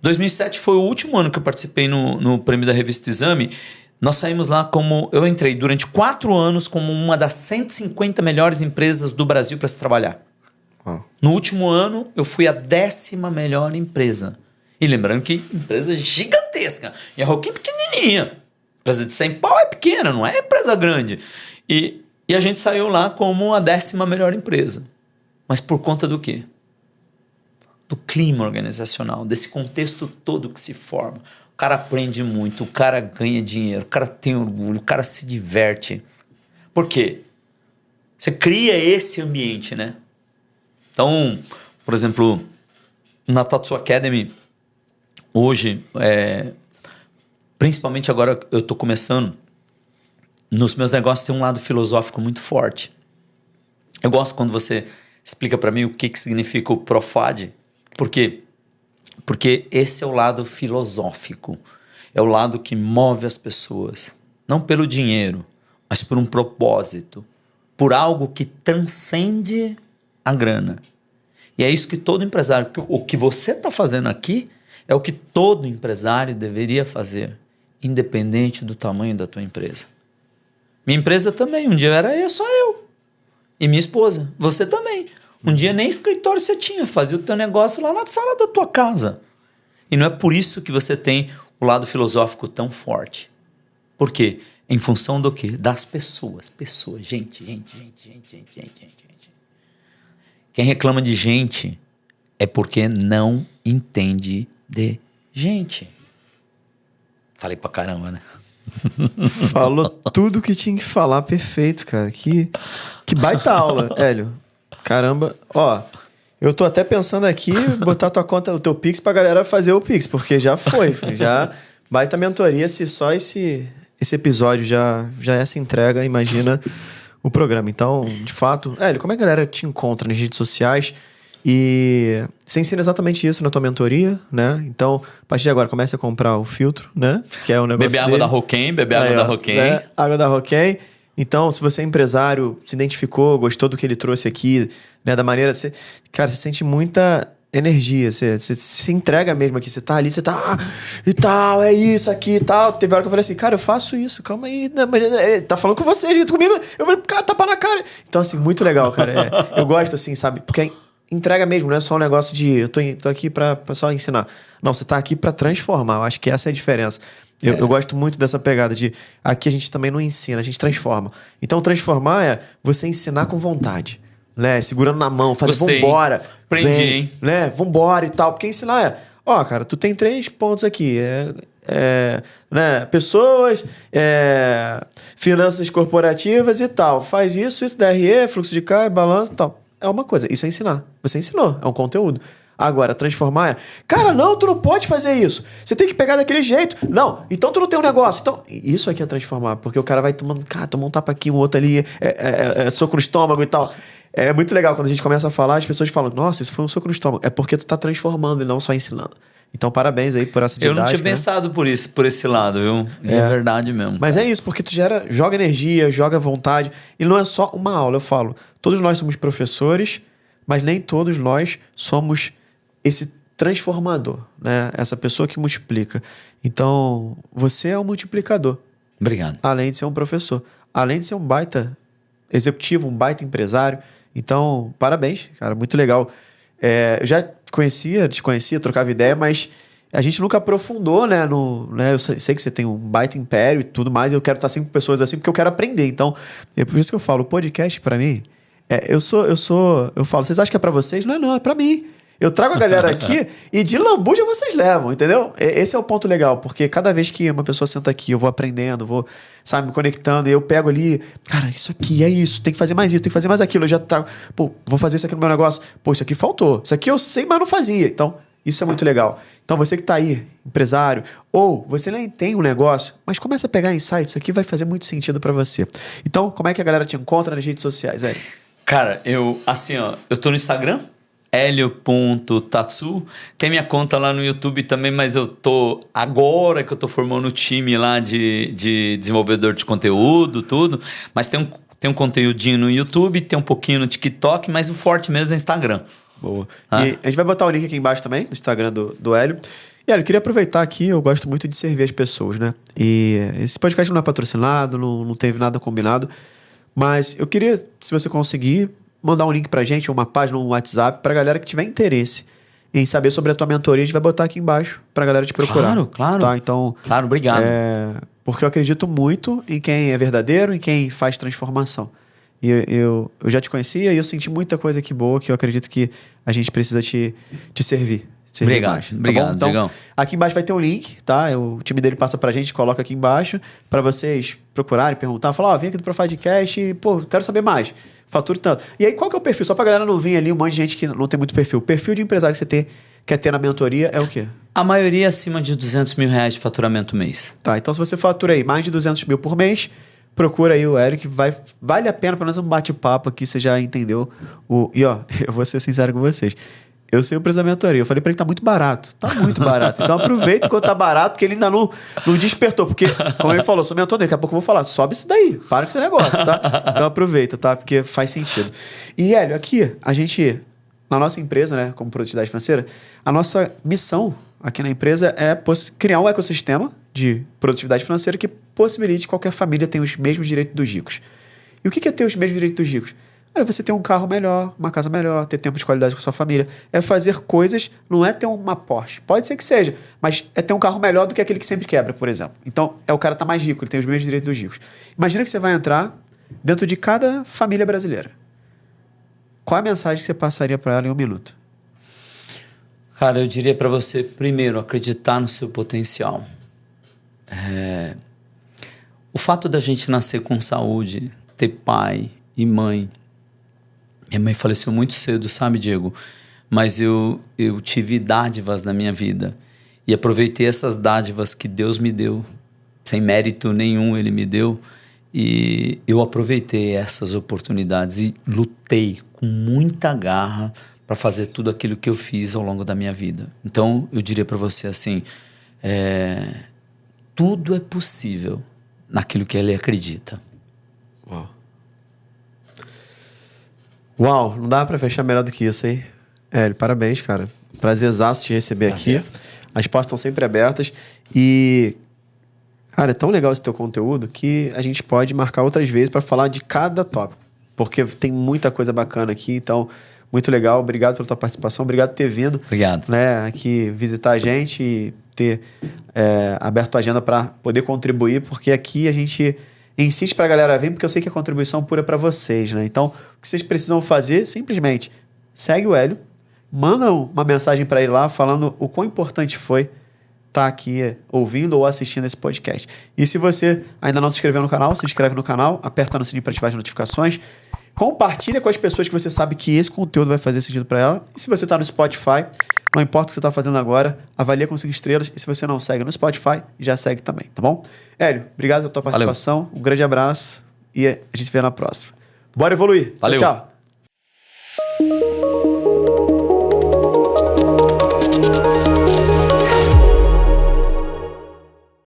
2007 foi o último ano que eu participei no prêmio da Revista Exame. Nós saímos lá eu entrei durante 4 anos como uma das 150 melhores empresas do Brasil para se trabalhar. No último ano, eu fui a 10ª melhor empresa. E lembrando que empresa gigantesca. E a Roquinha pequenininha. Empresa de 100 pau é pequena, não é empresa grande. E a gente saiu lá como a 10ª melhor empresa. Mas por conta do quê? Do clima organizacional, desse contexto todo que se forma. O cara aprende muito, o cara ganha dinheiro, o cara tem orgulho, o cara se diverte. Por quê? Você cria esse ambiente, né? Então, por exemplo, na Tatsu Academy, hoje, principalmente agora eu estou começando, nos meus negócios tem um lado filosófico muito forte. Eu gosto quando você explica para mim o que significa o Profad. Por quê? Porque esse é o lado filosófico. É o lado que move as pessoas. Não pelo dinheiro, mas por um propósito. Por algo que transcende a grana. E é isso que todo empresário... O que você está fazendo aqui é o que todo empresário deveria fazer, independente do tamanho da tua empresa. Minha empresa também. Um dia era só eu. E minha esposa. Você também. Um dia nem escritório você tinha. Fazia o teu negócio lá na sala da tua casa. E não é por isso que você tem o lado filosófico tão forte. Por quê? Em função do quê? Das pessoas. Pessoas. Gente. Quem reclama de gente é porque não entende de gente. Falei pra caramba, né? Falou tudo que tinha que falar, perfeito, cara. Que baita aula, Hélio. Caramba. Ó, eu tô até pensando aqui, botar tua conta, o teu Pix pra galera fazer o Pix, porque já foi, filho. Já baita mentoria, se só esse episódio já é essa entrega, imagina o programa. Então, de fato, Hélio, como é que a galera te encontra nas redes sociais? E você ensina exatamente isso na tua mentoria, né? Então, a partir de agora, comece a comprar o filtro, né? Que é o negócio Beber água da Roquem, Né? Água da Roquem. Então, se você é empresário, se identificou, gostou do que ele trouxe aqui, né? Da maneira... Cara, você sente muita energia, você se entrega mesmo aqui. Você tá ali, você tá... e tal, é isso aqui e tal. Teve hora que eu falei assim, cara, eu faço isso, calma aí. Não, mas, tá falando com você, junto comigo. Eu falei, cara, tapa na cara. Então, assim, muito legal, cara. Eu gosto, assim, sabe? Porque... entrega mesmo, não é só um negócio de eu tô aqui pra só ensinar. Não, você tá aqui pra transformar. Eu acho que essa é a diferença. Eu gosto muito dessa pegada de aqui a gente também não ensina, a gente transforma. Então, transformar é você ensinar com vontade, né? Segurando na mão, fazer vambora. Aprendi, hein? Né? Vambora e tal. Porque ensinar é, ó, cara, tu tem 3 pontos aqui. Né? Pessoas, finanças corporativas e tal. Faz isso, DRE, fluxo de caixa, balanço e tal. É uma coisa, isso é ensinar. Você ensinou, é um conteúdo. Agora, transformar é... cara, não, tu não pode fazer isso. Você tem que pegar daquele jeito. Não, então tu não tem um negócio. Então, isso aqui é transformar. Porque o cara vai tomando... cara, toma um tapa aqui, um outro ali. Soco no estômago e tal. É muito legal quando a gente começa a falar, as pessoas falam, nossa, isso foi um soco no estômago. É porque tu tá transformando e não só ensinando. Então, parabéns aí por essa didática. Eu não tinha pensado por esse lado, viu? É verdade mesmo. Mas é isso, porque tu joga energia, joga vontade. E não é só uma aula, eu falo. Todos nós somos professores, mas nem todos nós somos esse transformador, né? Essa pessoa que multiplica. Então, você é um multiplicador. Obrigado. Além de ser um professor. Além de ser um baita executivo, um baita empresário. Então, parabéns, cara. Muito legal. Eu já te conhecia, trocava ideia, mas a gente nunca aprofundou, né? Eu sei que você tem um baita império e tudo mais, e eu quero estar sempre com pessoas assim, porque eu quero aprender. Então, é por isso que eu falo, o podcast pra mim, eu falo, vocês acham que é pra vocês? Não, é pra mim. Eu trago a galera aqui e de lambuja vocês levam, entendeu? Esse é o ponto legal, porque cada vez que uma pessoa senta aqui, eu vou aprendendo, vou, sabe, me conectando, e eu pego ali, cara, isso aqui é isso, tem que fazer mais isso, tem que fazer mais aquilo, eu já trago, pô, vou fazer isso aqui no meu negócio, pô, isso aqui faltou, isso aqui eu sei, mas não fazia. Então, isso é muito legal. Então, você que tá aí, empresário, ou você nem tem um negócio, mas começa a pegar insights, isso aqui vai fazer muito sentido pra você. Então, como é que a galera te encontra nas redes sociais, Hélio? Cara, eu tô no Instagram, helio.tatsu. Tem minha conta lá no YouTube também, mas agora que eu tô formando o time lá de desenvolvedor de conteúdo, tudo. Mas tem um conteúdinho no YouTube, tem um pouquinho no TikTok, mas o forte mesmo é o Instagram. Boa. E a gente vai botar o link aqui embaixo também, no Instagram do Hélio. E, Hélio, eu queria aproveitar aqui, eu gosto muito de servir as pessoas, né? E esse podcast não é patrocinado, não teve nada combinado, mas eu queria, se você conseguir, mandar um link pra gente, uma página, um WhatsApp, pra galera que tiver interesse em saber sobre a tua mentoria, a gente vai botar aqui embaixo pra galera te procurar. Claro. Tá? Então, claro, obrigado. Porque eu acredito muito em quem é verdadeiro, em quem faz transformação. E eu já te conhecia e eu senti muita coisa aqui boa que eu acredito que a gente precisa te servir. Obrigado, mais, tá obrigado, então, Digão. aqui embaixo vai ter um link, tá? O time dele passa pra gente, coloca aqui embaixo pra vocês procurarem, perguntar, falar, vem aqui do Profidcast e, pô, quero saber mais. Fatura tanto. E aí, qual que é o perfil? Só pra galera não vir ali, um monte de gente que não tem muito perfil. O perfil de empresário que você quer ter na mentoria é o quê? A maioria acima de R$200 mil de faturamento mês. Tá, então se você fatura aí mais de 200 mil por mês, procura aí o Hélio, que vale a pena, pelo menos um bate-papo aqui, você já entendeu. E ó, eu vou ser sincero com vocês. Eu sei o preço da mentoria. Eu falei pra ele que tá muito barato. Tá muito barato. Então aproveita enquanto tá barato, porque ele ainda não despertou. Porque, como ele falou, sou mentor dele. Daqui a pouco eu vou falar, sobe isso daí. Para com esse negócio, tá? Então aproveita, tá? Porque faz sentido. E, Hélio, aqui, a gente, na nossa empresa, né, como Produtividade Financeira, a nossa missão aqui na empresa é criar um ecossistema de produtividade financeira que possibilite que qualquer família tenha os mesmos direitos dos ricos. E o que é ter os mesmos direitos dos ricos? É você ter um carro melhor, uma casa melhor, ter tempo de qualidade com sua família. É fazer coisas, não é ter uma Porsche. Pode ser que seja, mas é ter um carro melhor do que aquele que sempre quebra, por exemplo. Então, o cara tá mais rico, ele tem os mesmos direitos dos ricos. Imagina que você vai entrar dentro de cada família brasileira. Qual a mensagem que você passaria para ela em 1 minuto? Cara, eu diria para você, primeiro, acreditar no seu potencial. O fato da gente nascer com saúde, ter pai e mãe. Minha mãe faleceu muito cedo, sabe, Diego? Mas eu tive dádivas na minha vida. E aproveitei essas dádivas que Deus me deu. Sem mérito nenhum Ele me deu. E eu aproveitei essas oportunidades e lutei com muita garra para fazer tudo aquilo que eu fiz ao longo da minha vida. Então, eu diria para você assim, tudo é possível naquilo que ele acredita. Uau, não dá para fechar melhor do que isso, hein? Hélio, parabéns, cara. Prazerzaço te receber aqui. As portas estão sempre abertas e... Cara, é tão legal esse teu conteúdo que a gente pode marcar outras vezes para falar de cada tópico. Porque tem muita coisa bacana aqui, então, muito legal. Obrigado pela tua participação, obrigado por ter vindo. Obrigado. Né, aqui visitar a gente e ter aberto a agenda para poder contribuir, porque aqui a gente insiste para a galera vir, porque eu sei que a contribuição pura é para vocês, né? Então, o que vocês precisam fazer, simplesmente, segue o Hélio, manda uma mensagem para ele lá falando o quão importante foi estar aqui ouvindo ou assistindo esse podcast. E se você ainda não se inscreveu no canal, se inscreve no canal, aperta no sininho para ativar as notificações, compartilha com as pessoas que você sabe que esse conteúdo vai fazer sentido para ela. E se você está no Spotify, não importa o que você está fazendo agora, avalia com 5 estrelas. E se você não segue no Spotify, já segue também, tá bom? Hélio, obrigado pela tua participação. Valeu. Um grande abraço e a gente se vê na próxima. Bora evoluir. Valeu. Tchau, tchau.